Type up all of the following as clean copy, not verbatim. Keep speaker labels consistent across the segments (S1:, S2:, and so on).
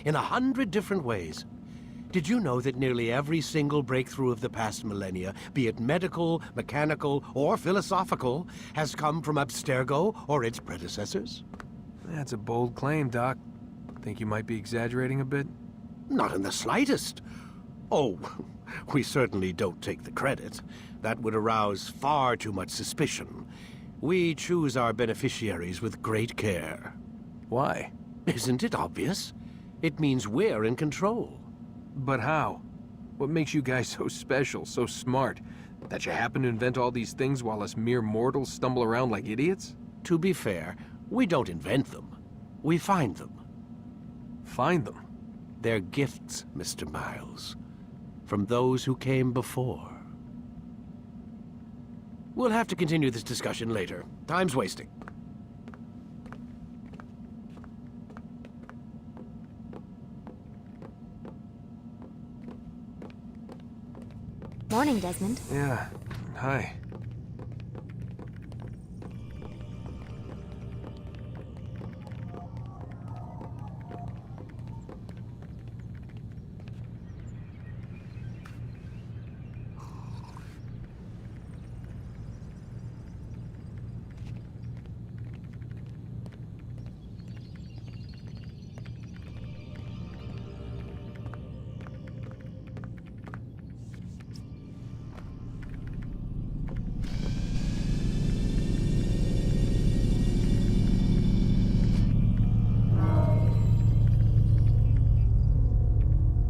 S1: in 100 different ways. Did you know that nearly every single breakthrough of the past millennia, be it medical, mechanical, or philosophical, has come from Abstergo or its predecessors?
S2: That's a bold claim, Doc. Think you might be exaggerating a bit?
S1: Not in the slightest. Oh, we certainly don't take the credit. That would arouse far too much suspicion. We choose our beneficiaries with great care.
S2: Why?
S1: Isn't it obvious? It means we're in control.
S2: But how? What makes you guys so special, so smart? That you happen to invent all these things while us mere mortals stumble around like idiots?
S1: To be fair, we don't invent them. We find them.
S2: Find them?
S1: They're gifts, Mr. Miles, from those who came before. We'll have to continue this discussion later. Time's wasting.
S3: Morning, Desmond.
S2: Yeah. Hi.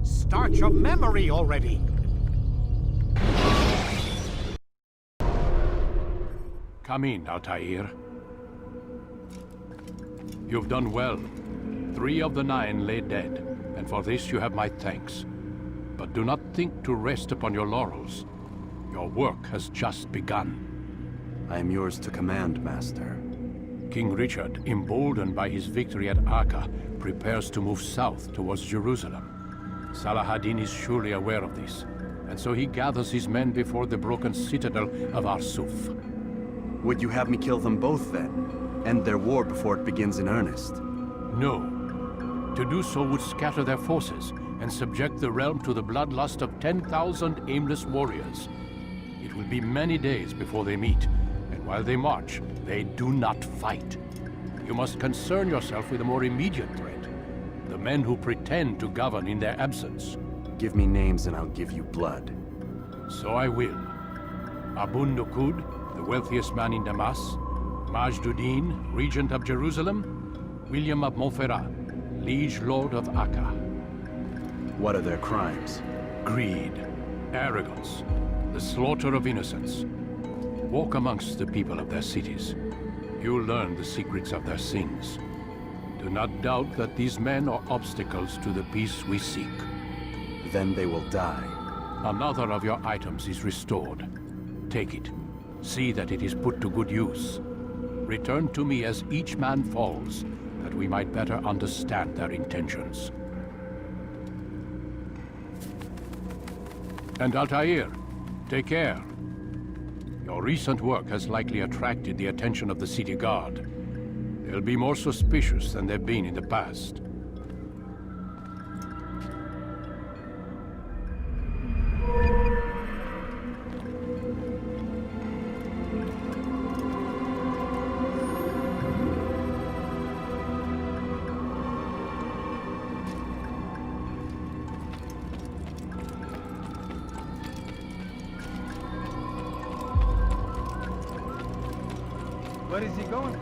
S1: Start your memory already!
S4: Come in, Altair. You've done well. 3 of the 9 lay dead, and for this you have my thanks. But do not think to rest upon your laurels. Your work has just begun.
S5: I am yours to command, Master.
S4: King Richard, emboldened by his victory at Acre, prepares to move south towards Jerusalem. Salah-ad-Din is surely aware of this, and so he gathers his men before the broken citadel of Arsuf.
S5: Would you have me kill them both, then? End their war before it begins in earnest?
S4: No. To do so would scatter their forces and subject the realm to the bloodlust of 10,000 aimless warriors. It will be many days before they meet, and while they march, they do not fight. You must concern yourself with a more immediate threat. The men who pretend to govern in their absence.
S5: Give me names and I'll give you blood.
S4: So I will. Abun Nukud, the wealthiest man in Damas, Majduddin, regent of Jerusalem, William of Montferrat, liege lord of Acre.
S5: What are their crimes?
S4: Greed, arrogance, the slaughter of innocents. Walk amongst the people of their cities. You'll learn the secrets of their sins. Do not doubt that these men are obstacles to the peace we seek.
S5: Then they will die.
S4: Another of your items is restored. Take it. See that it is put to good use. Return to me as each man falls, that we might better understand their intentions. And Altair, take care. Your recent work has likely attracted the attention of the city guard. They'll be more suspicious than they've been in the past.
S6: Where is he going?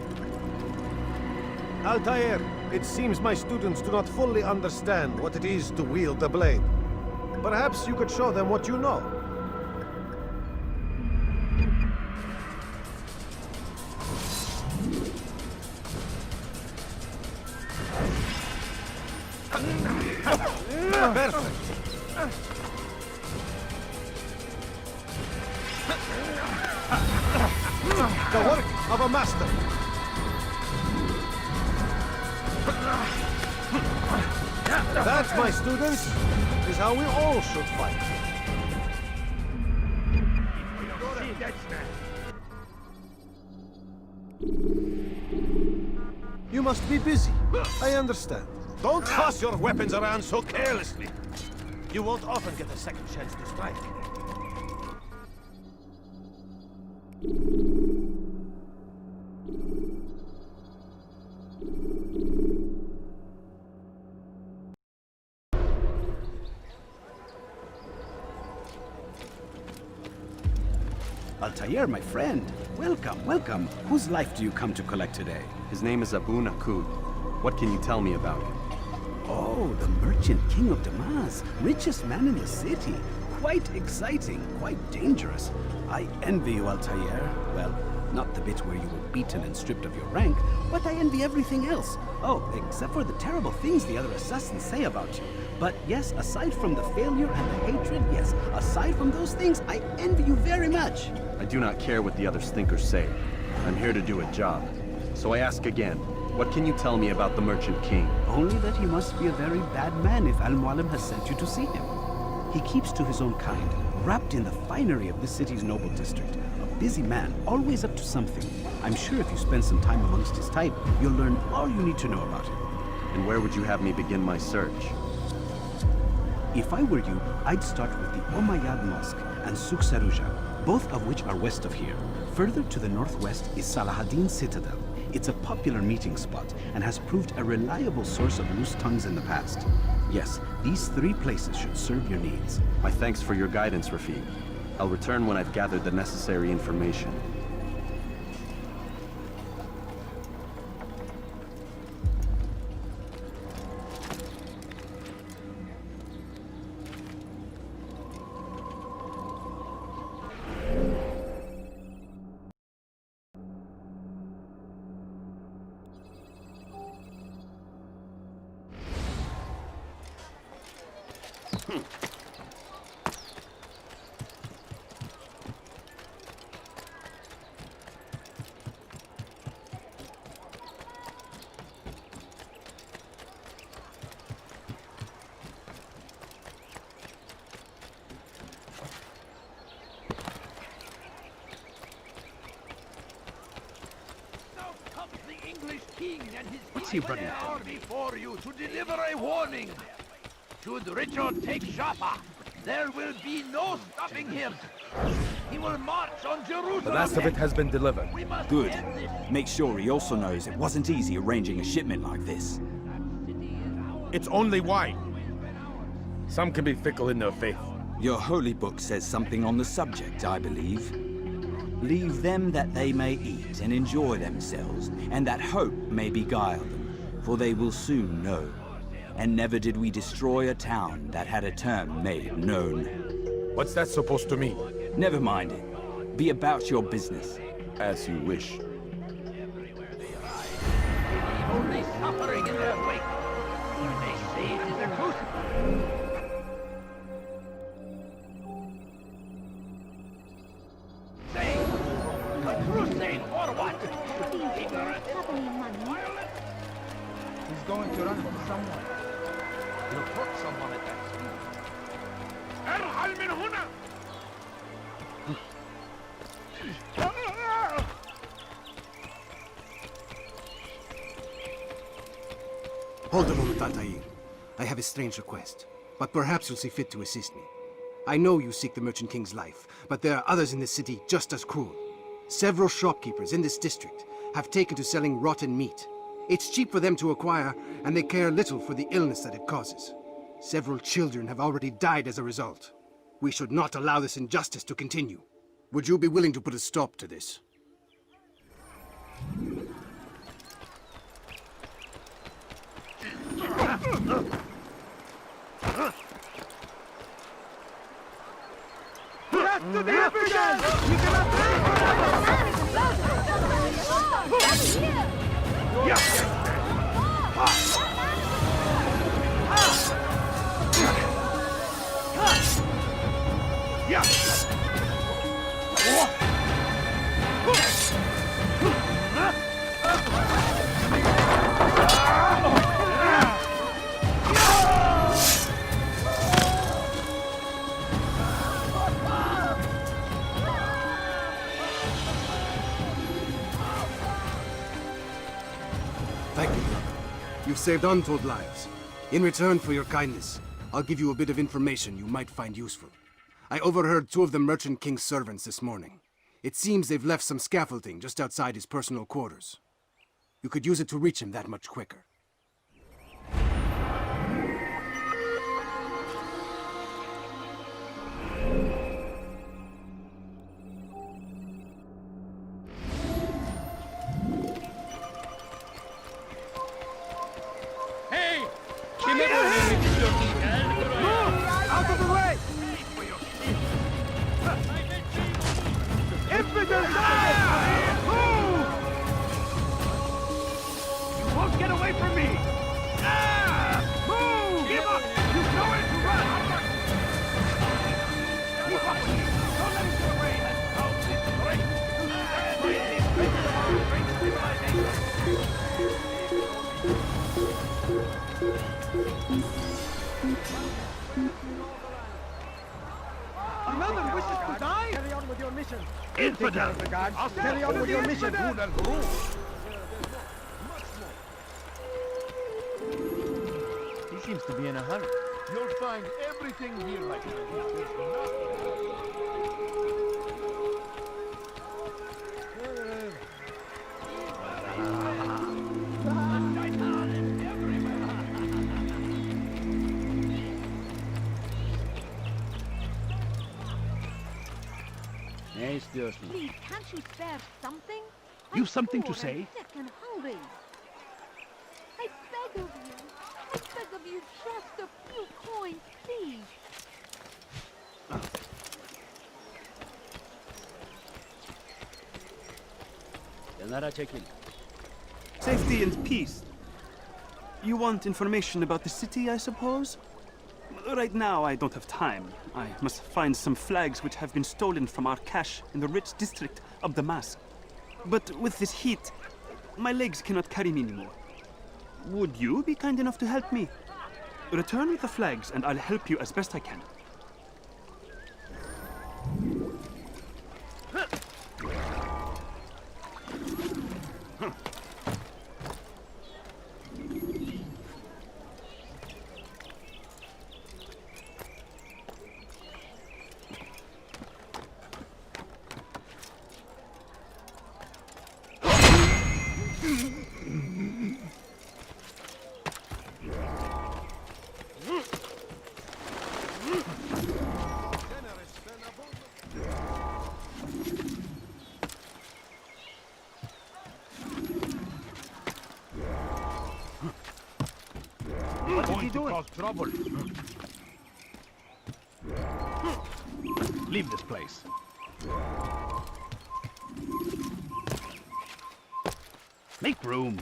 S6: Altair, it seems my students do not fully understand what it is to wield the blade. Perhaps you could show them what you know. Perfect. The work of a master. That, my students, is how we all should fight. You must be busy. I understand. Don't toss your weapons around so carelessly. You won't often get a second chance to strike.
S3: Altair, my friend. Welcome, welcome. Whose life do you come to collect today?
S5: His name is Abu Nakud. What can you tell me about him?
S3: Oh, the merchant king of Damas. Richest man in the city. Quite exciting, quite dangerous. I envy you, Altair. Well, not the bit where you were beaten and stripped of your rank, but I envy everything else. Oh, except for the terrible things the other assassins say about you. But yes, aside from the failure and the hatred, yes, aside from those things, I envy you very much.
S5: I do not care what the others think or say. I'm here to do a job. So I ask again, what can you tell me about the Merchant King?
S3: Only that he must be a very bad man if Al-Mualim has sent you to see him. He keeps to his own kind, wrapped in the finery of this city's noble district. A busy man, always up to something. I'm sure if you spend some time amongst his type, you'll learn all you need to know about him.
S5: And where would you have me begin my search?
S3: If I were you, I'd start with the Umayyad Mosque and Souk Saruja, both of which are west of here. Further to the northwest is Salahaddin Citadel. It's a popular meeting spot and has proved a reliable source of loose tongues in the past. Yes, these three places should serve your needs.
S5: My thanks for your guidance, Rafiq. I'll return when I've gathered the necessary information.
S7: What's he running from? Before you to deliver a warning. Should Richard take Jaffa, there will be no stopping him. He will march on Jerusalem.
S8: The last of it has been delivered.
S9: Good. Make sure he also knows it wasn't easy arranging a shipment like this.
S8: It's only wine. Some can be fickle in their faith.
S9: Your holy book says something on the subject, I believe. Leave them that they may eat and enjoy themselves, and that hope may beguile them, for they will soon know. And never did we destroy a town that had a term made known.
S8: What's that supposed to mean?
S9: Never mind it. Be about your business.
S5: As you wish.
S7: Only suffering in their wake. They say it is the truth. A crusade for what? Ignorant.
S10: He's going to run from someone.
S7: He'll hurt someone at that speed.
S10: ارحل من هنا!
S1: Hold a moment, Altair. I have a strange request, but perhaps you'll see fit to assist me. I know you seek the Merchant King's life, but there are others in this city just as cruel. Several shopkeepers in this district have taken to selling rotten meat. It's cheap for them to acquire, and they care little for the illness that it causes. Several children have already died as a result. We should not allow this injustice to continue. Would you be willing to put a stop to this?
S10: To the evidence! We cannot
S3: You've saved untold lives. In return for your kindness, I'll give you a bit of information you might find useful. I overheard 2 of the Merchant King's servants this morning. It seems they've left some scaffolding just outside his personal quarters. You could use it to reach him that much quicker.
S6: Out of the way! Infidels! Move! You won't get away from me! Move! Give up! You know it to run! Keep up with me! Don't let him get away! That's how it's great!
S10: Another wishes to die? Carry on with your mission.
S7: Infidel!
S10: I'll carry on with your mission.
S7: He seems to be in a hurry.
S6: You'll find everything here like this.
S11: Please, can't you spare something?
S7: You've something
S11: poor
S7: to say?
S11: and sick and hungry. I beg of you. I beg of you just a few coins, please.
S3: Safety and peace. You want information about the city, I suppose? Right now, I don't have time. I must find some flags which have been stolen from our cache in the rich district of Damas. But with this heat, my legs cannot carry me anymore. Would you be kind enough to help me? Return with the flags, and I'll help you as best I can.
S7: What is he doing? Cause trouble. Leave this place. Make room.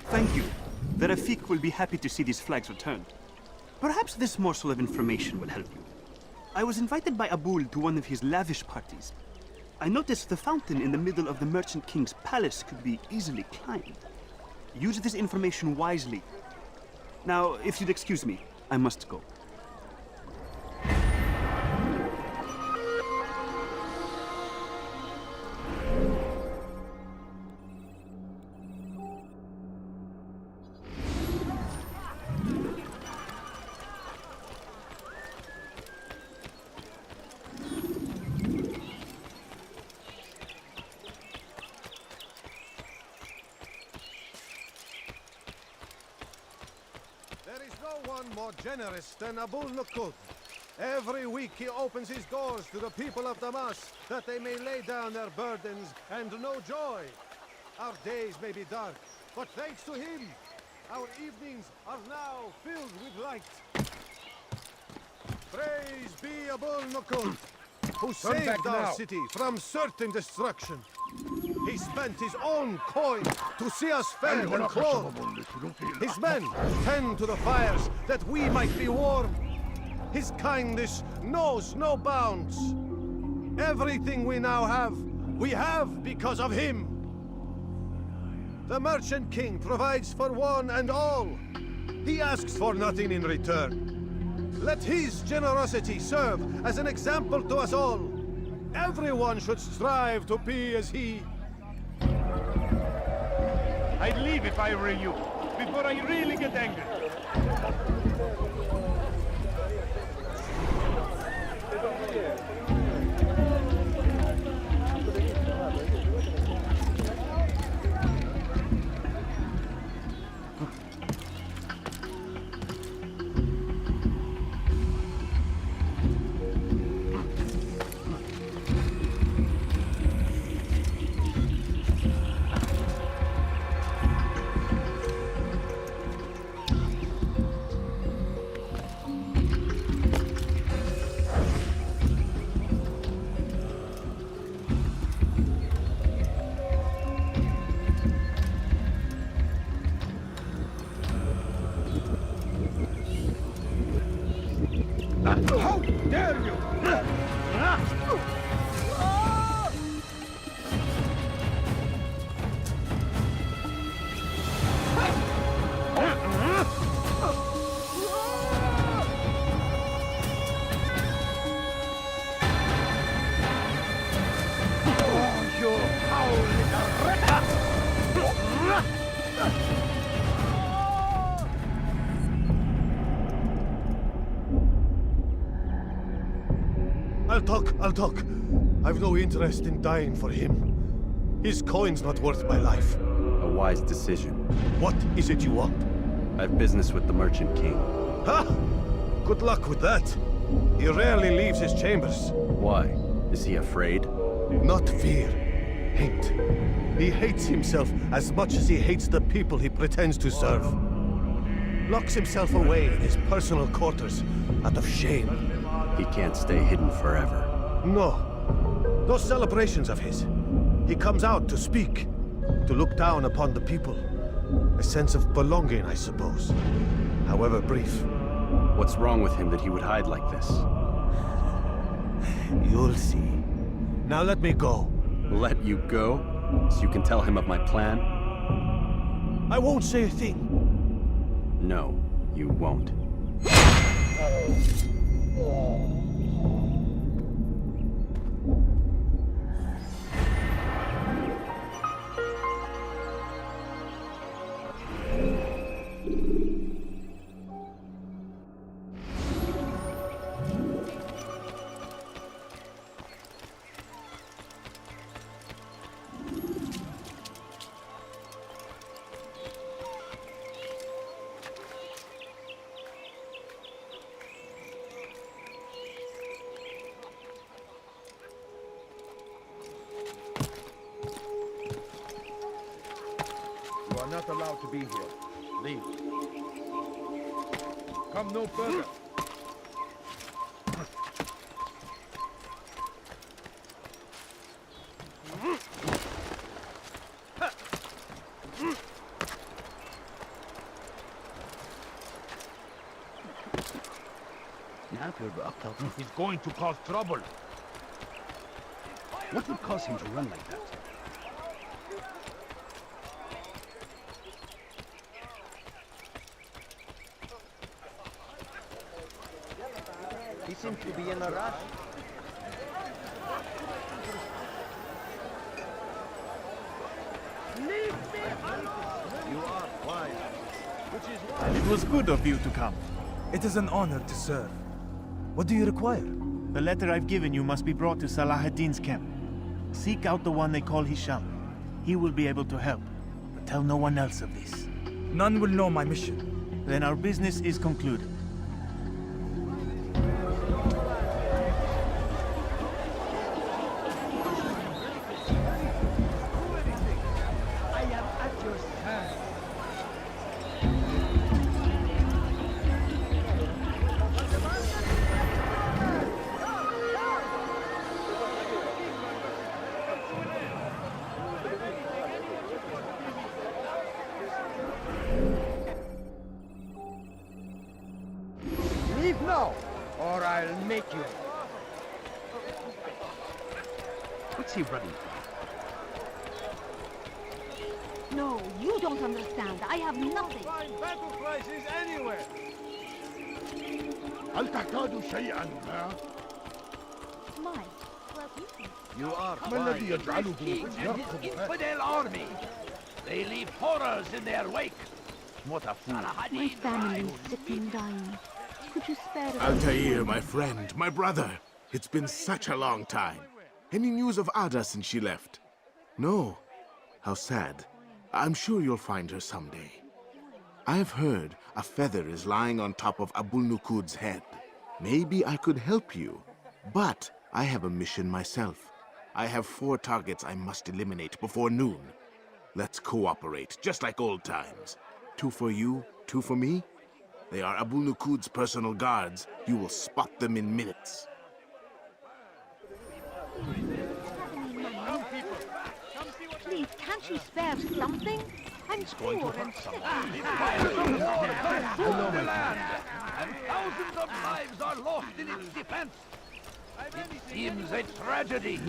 S3: Thank you. The Rafik will be happy to see these flags returned. Perhaps this morsel of information will help you. I was invited by Abul to one of his lavish parties. I noticed the fountain in the middle of the Merchant King's palace could be easily climbed. Use this information wisely. Now, if you'd excuse me, I must go.
S6: There is no one more generous than Abul Nukud. Every week he opens his doors to the people of Damas, that they may lay down their burdens and know joy. Our days may be dark, but thanks to him, our evenings are now filled with light. Praise be Abul Nukud. who
S8: Turn back
S6: saved our
S8: now.
S6: city from certain destruction. He spent his own coin to see us fed and clothed. His men tend to the fires that we might be warm. His kindness knows no bounds. Everything we now have, we have because of him. The Merchant King provides for one and all. He asks for nothing in return. Let his generosity serve as an example to us all. Everyone should strive to be as he.
S10: I'd leave if I were you, before I really get angry. How dare you!
S6: I'll talk. I've no interest in dying for him. His coin's not worth my life.
S5: A wise decision.
S6: What is it you want?
S5: I have business with the Merchant King.
S6: Ha! Good luck with that. He rarely leaves his chambers.
S5: Why? Is he afraid?
S6: Not fear. Hate. He hates himself as much as he hates the people he pretends to serve. Locks himself away in his personal quarters out of shame.
S5: He can't stay hidden forever.
S6: No. Those celebrations of his. He comes out to speak, to look down upon the people. A sense of belonging, I suppose. However brief.
S5: What's wrong with him that he would hide like this?
S6: You'll see. Now let me go.
S5: Let you go? So you can tell him of my plan?
S6: I won't say a thing.
S5: No, you won't.
S10: You are not allowed to be here. Leave. Come no further. He's going to cause trouble.
S3: What would cause him to run like that?
S12: He seems to be in a rush.
S10: Leave me alone! You are wise, which is why...
S13: It was good of you to come. It is an honor to serve. What do you require? The letter I've given you must be brought to Salah ad-Din's camp. Seek out the one they call Hisham. He will be able to help, but tell no one else of this. None will know my mission. Then our business is concluded.
S12: I'll make you. What's he running from?
S11: No, you don't understand. I have nothing.
S6: Find battle prices anywhere.
S7: هل تحتاج شيئا ما؟
S11: My, well, you can.
S6: You are
S7: ما الذي
S6: wise.
S7: يجعله King and his يركض هكذا؟
S12: Infidel army! They leave horrors in their wake! What a fool.
S11: My family is sick and dying. Could you spare us?
S8: Altair, my friend, my brother. It's been such a long time. Any news of Ada since she left? No. How sad. I'm sure you'll find her someday. I've heard a feather is lying on top of Abul Nukud's head. Maybe I could help you. But I have a mission myself. I have 4 targets I must eliminate before noon. Let's cooperate, just like old times. 2 for you, 2 for me. They are Abul Nukud's personal guards. You will spot them in minutes.
S11: Please, can't you spare something? I'm poor and sick.
S12: The land, and thousands of lives are lost in its defense. It seems a tragedy,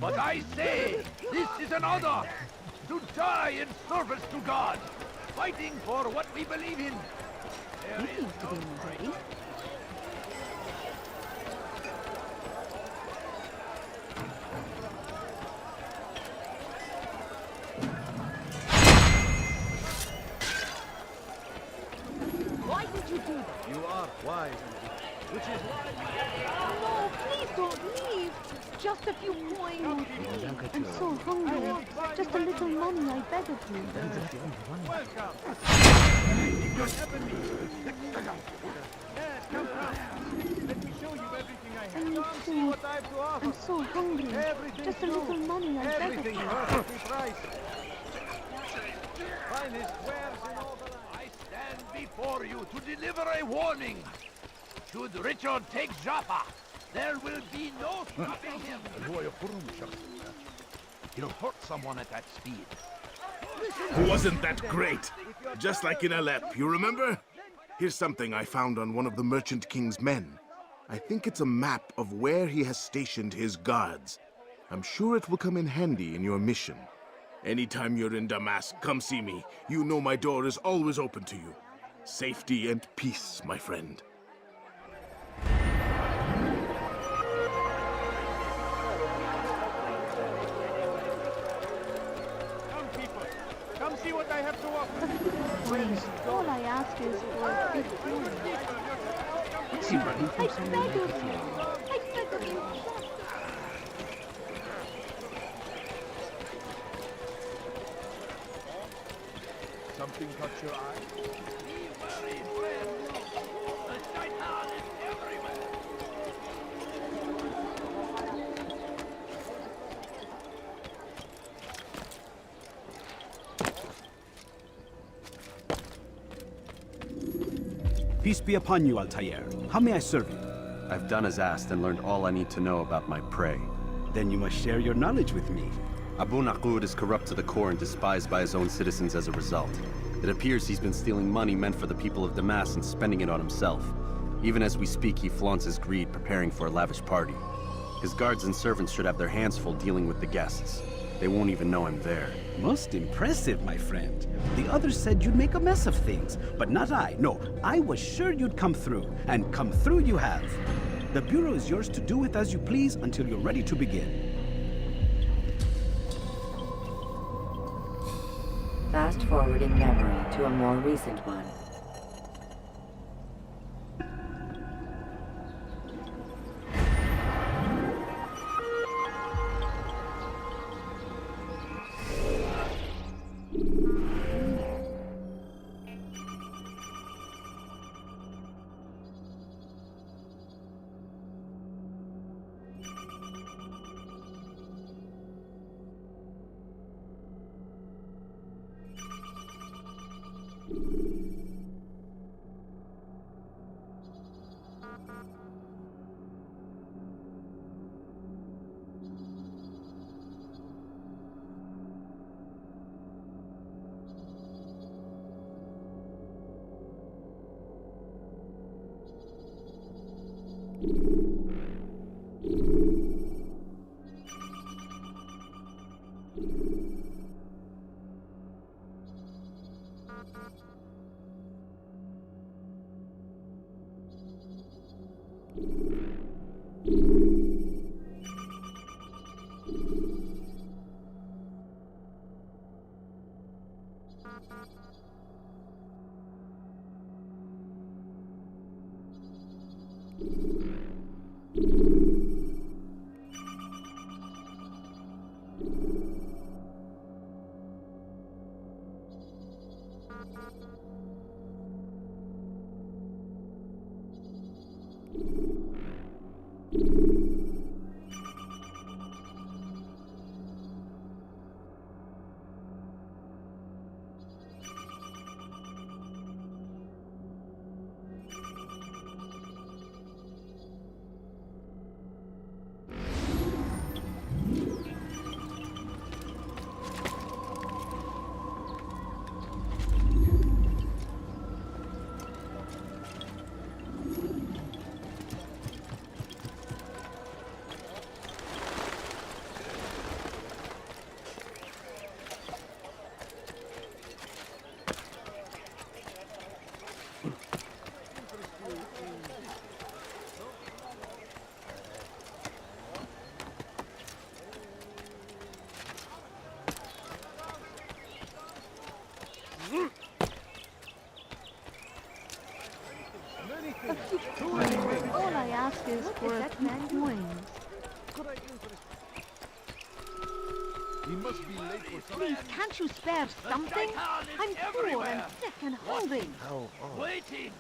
S12: but I say this is an honor to die in service to God, fighting for what we believe in.
S11: He seems to be in a hurry. Why did you do that?
S6: You are wise. Which is why
S11: No, please don't leave. Just a few coins. I'm so hungry. Just a little money, I beg of you.
S6: welcome. Yes, come. Let me show you everything I
S11: I
S6: have.
S11: need
S6: Come see
S11: food.
S6: what I have to offer.
S11: I'm so hungry.
S6: Everything
S11: Just a little money, I beg of
S6: Everything
S11: you.
S6: perfectly priced. Finest wares in all the land.
S12: I stand before you to deliver a warning. Should Richard take Jaffa, there will be no stopping him.
S7: هو يقرم شخصا. He'll hurt someone at that speed.
S8: Wasn't that great? Just like in Alep, you remember? Here's something I found on one of the Merchant King's men. I think it's a map of where he has stationed his guards. I'm sure it will come in handy in your mission. Anytime you're in Damascus, come see me. You know my door is always open to you. Safety and peace, my friend.
S6: Come, people. Come see what I have to offer.
S11: Please, all I ask is for a bit food.
S12: What's he running
S11: I beg of you. I beg of you.
S7: Something caught your eye?
S12: Be wary, friends. The shaitan is everywhere.
S3: Peace be upon you, Altair. How may I serve you?
S5: I've done as asked and learned all I need to know about my prey.
S3: Then you must share your knowledge with me.
S5: Abu Naqud is corrupt to the core and despised by his own citizens as a result. It appears he's been stealing money meant for the people of Damascus and spending it on himself. Even as we speak, he flaunts his greed, preparing for a lavish party. His guards and servants should have their hands full dealing with the guests. They won't even know I'm there.
S3: Most impressive, my friend. The others said you'd make a mess of things, but not I. No, I was sure you'd come through, and come through you have. The Bureau is yours to do with as you please until you're ready to begin.
S14: Fast forward in memory to a more recent one.
S11: All I ask is for a few coins.
S12: He must be late for
S11: Please, can't you spare something? I'm poor and sick and hungry.
S12: waiting.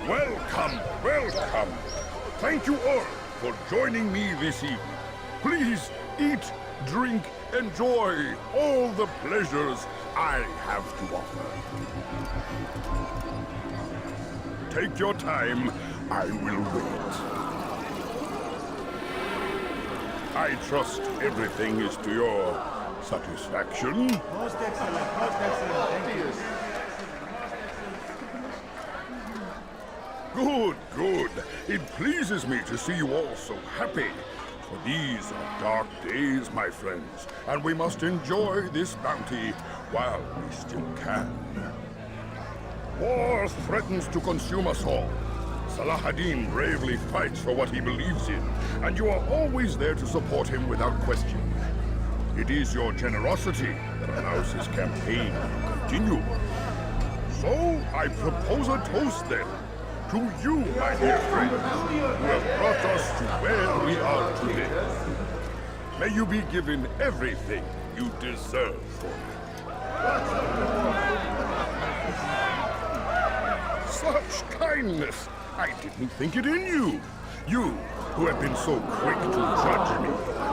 S15: Welcome, welcome. Thank you all for joining me this evening. Please eat, drink, enjoy all the pleasures I have to offer. Take your time, I will wait. I trust everything is to your satisfaction.
S13: Most excellent, most excellent. Thank you.
S15: Good, good. It pleases me to see you all so happy. For these are dark days, my friends, and we must enjoy this bounty while we still can. War threatens to consume us all. Salah ad-Din bravely fights for what he believes in, and you are always there to support him without question. It is your generosity that allows his campaign to continue. So, I propose a toast then. To you, my dear friends, who have brought us to where we are today. May you be given everything you deserve for it. Such kindness! I didn't think it in you. You, who have been so quick to judge me,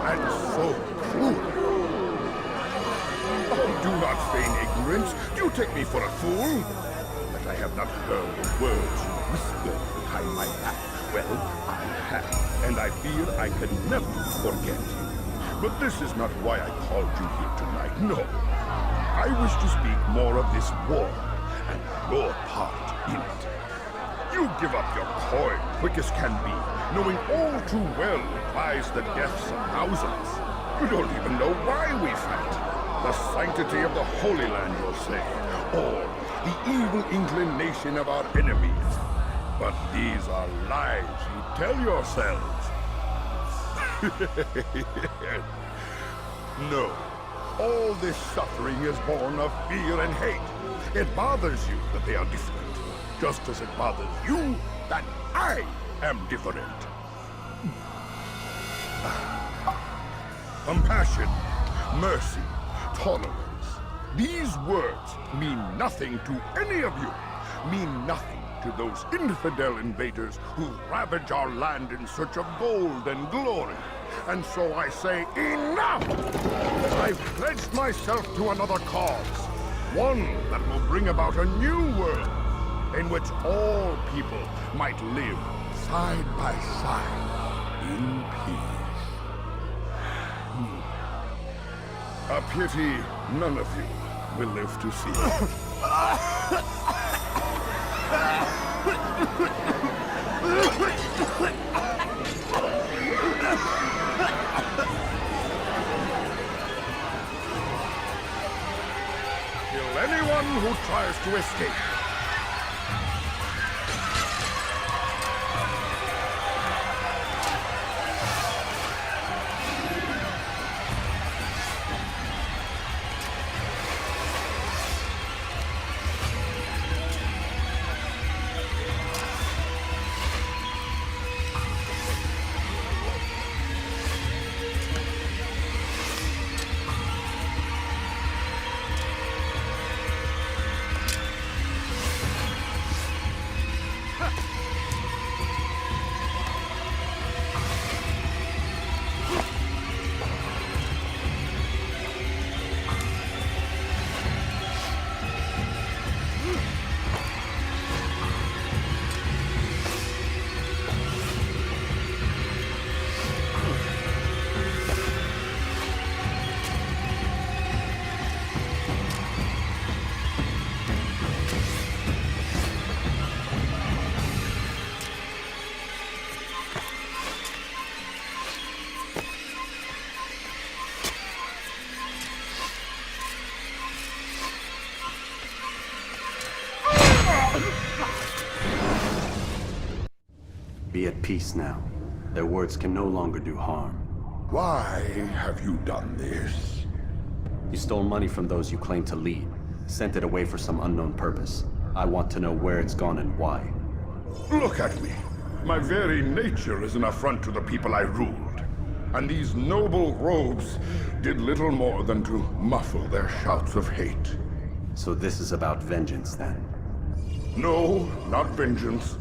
S15: and so cruel. Oh, do not feign ignorance. Do you take me for a fool? That I have not heard the words whispered behind my back. Well, I have, and I fear I can never forget. But this is not why I called you here tonight, no. I wish to speak more of this war, and your part in it. You give up your coin quick as can be, knowing all too well it buys the deaths of thousands. You don't even know why we fight. The sanctity of the Holy Land, you'll say, or the evil inclination of our enemies. But these are lies you tell yourselves. No. All this suffering is born of fear and hate. It bothers you that they are different, just as it bothers you that I am different. Compassion, mercy, tolerance. These words mean nothing to any of you. Mean nothing to those infidel invaders who ravage our land in search of gold and glory. And so I say, enough! I've pledged myself to another cause. One that will bring about a new world in which all people might live side by side in peace. A pity none of you will live to see it. Kill anyone who tries to escape.
S5: Be at peace now. Their words can no longer do harm.
S15: Why have you done this?
S5: You stole money from those you claim to lead, sent it away for some unknown purpose. I want to know where it's gone and why.
S15: Look at me. My very nature is an affront to the people I ruled. And these noble robes did little more than to muffle their shouts of hate.
S5: So this is about vengeance, then?
S15: No, not vengeance,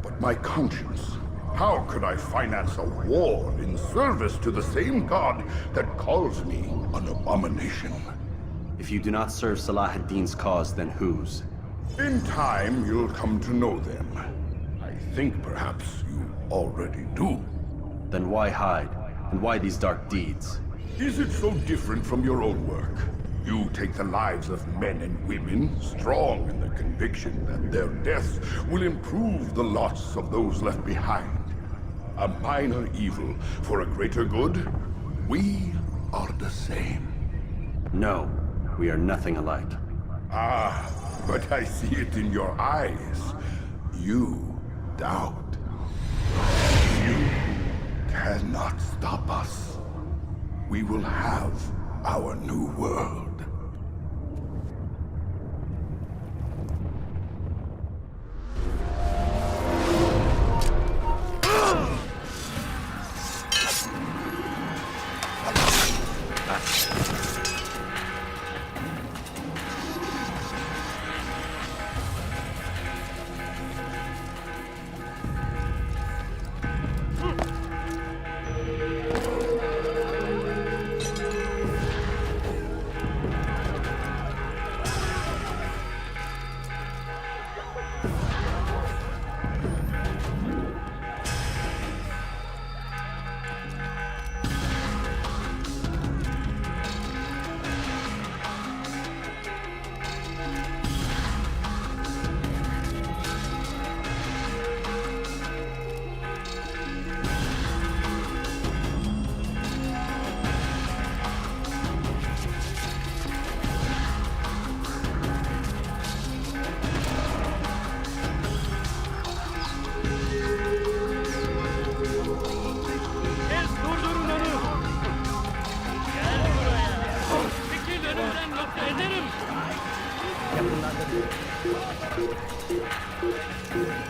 S15: but my conscience. How could I finance a war in service to the same god that calls me an abomination?
S5: If you do not serve Salah ad-Din's cause, then whose?
S15: In time, you'll come to know them. I think perhaps you already do.
S5: Then why hide? And why these dark deeds?
S15: Is it so different from your own work? You take the lives of men and women, strong in the conviction that their deaths will improve the lots of those left behind. A minor evil for a greater good? We are the same.
S5: No, we are nothing alike.
S15: Ah, but I see it in your eyes. You doubt. You cannot stop us. We will have our new world.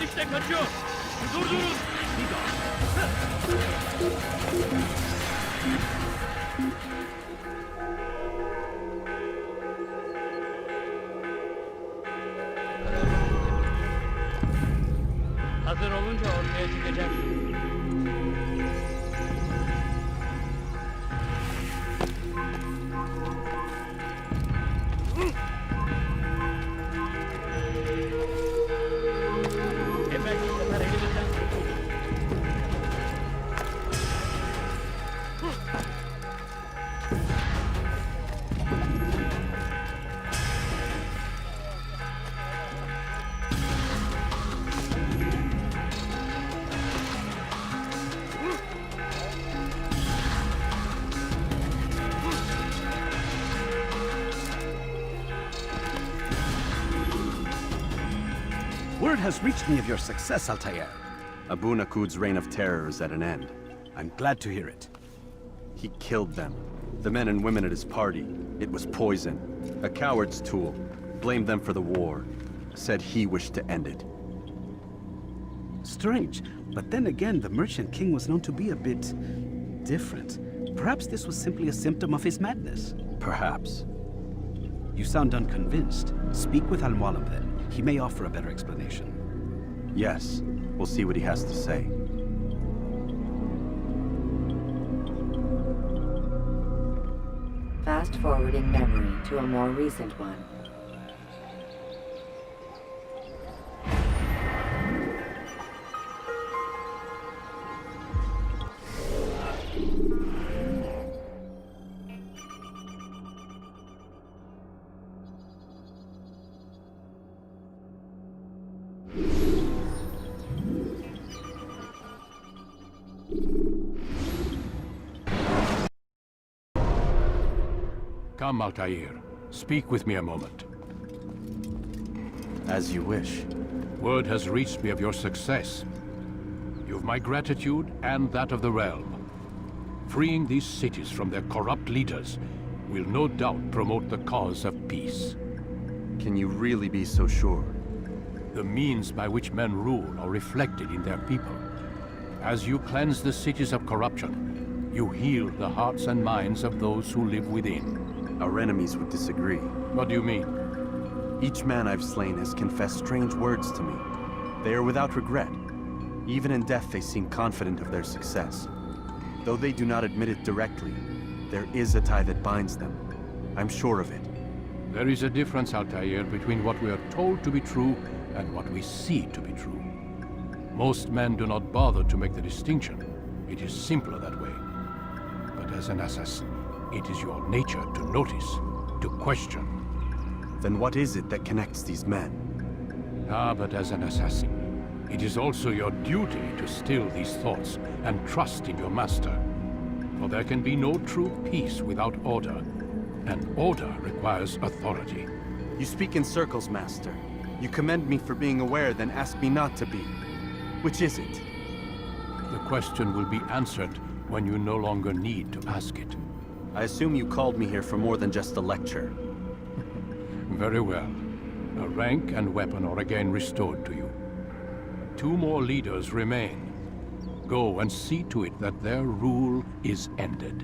S10: İşte kaçıyor. Durdurun.
S16: Hazır olunca ortaya çıkacak. Evet, bu sefer elimizden kurtulduk.
S3: Word has reached me of your success, Altair.
S5: Abu Nakud's reign of terror is at an end.
S3: I'm glad to hear it.
S5: He killed them. The men and women at his party. It was poison. A coward's tool. Blamed them for the war. Said he wished to end it.
S3: Strange, but then again, the Merchant King was known to be a bit different. Perhaps this was simply a symptom of his madness.
S5: Perhaps.
S3: You sound unconvinced. Speak with Al-Mualim then. He may offer a better explanation.
S5: Yes. We'll see what he has to say.
S14: Fast forwarding memory to a more recent one.
S4: Come, Altair. Speak with me a moment.
S5: As you wish.
S4: Word has reached me of your success. You've my gratitude and that of the realm. Freeing these cities from their corrupt leaders will no doubt promote the cause of peace.
S5: Can you really be so sure?
S4: The means by which men rule are reflected in their people. As you cleanse the cities of corruption, you heal the hearts and minds of those who live within.
S5: Our enemies would disagree.
S4: What do you mean?
S5: Each man I've slain has confessed strange words to me. They are without regret. Even in death they seem confident of their success. Though they do not admit it directly, there is a tie that binds them. I'm sure of it.
S4: There is a difference, Altair, between what we are told to be true and what we see to be true. Most men do not bother to make the distinction. It is simpler that way. But as an assassin, it is your nature to notice, to question.
S5: Then what is it that connects these men?
S4: Ah, but as an assassin, it is also your duty to still these thoughts and trust in your master. For there can be no true peace without order, and order requires authority.
S5: You speak in circles, Master. You commend me for being aware, then ask me not to be. Which is it?
S4: The question will be answered when you no longer need to ask it.
S5: I assume you called me here for more than just a lecture.
S4: Very well. A rank and weapon are again restored to you. 2 more leaders remain. Go and see to it that their rule is ended.